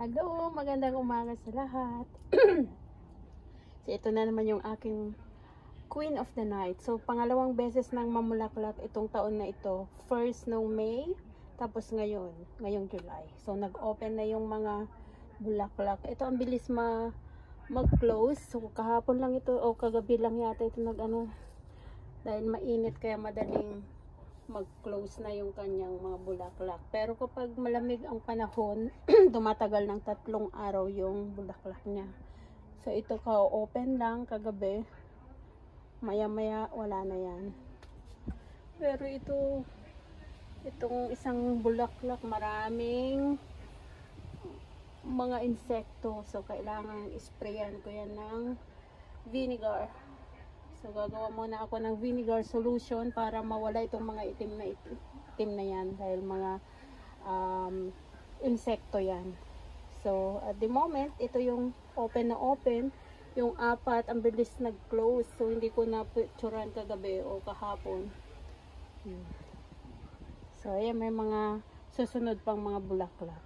Hello, magandang umaga sa lahat. So, ito na naman yung aking Queen of the Night. So, pangalawang beses nang mamulaklak itong taon na ito. First nung May, tapos ngayong July. So, nag-open na yung mga bulaklak. Ito ang bilis mag-close. So, kahapon lang ito o kagabi lang yata ito dahil mainit kaya madaling mag-close na yung kanyang mga bulaklak. Pero kapag malamig ang panahon, tumatagal ng 3 araw yung bulaklak niya. So ito ka-open lang kagabi. Maya-maya wala na yan. Pero itong isang bulaklak, maraming mga insekto. So kailangan isprayan ko yan ng vinegar. So, gagawa muna ako ng vinegar solution para mawala itong mga itim na yan dahil mga insekto yan. So, at the moment, ito yung open na open. Yung 4, ang bilis nag-close. So, hindi ko na picturean kagabi o kahapon. So, ayan, may mga susunod pang mga bulaklak.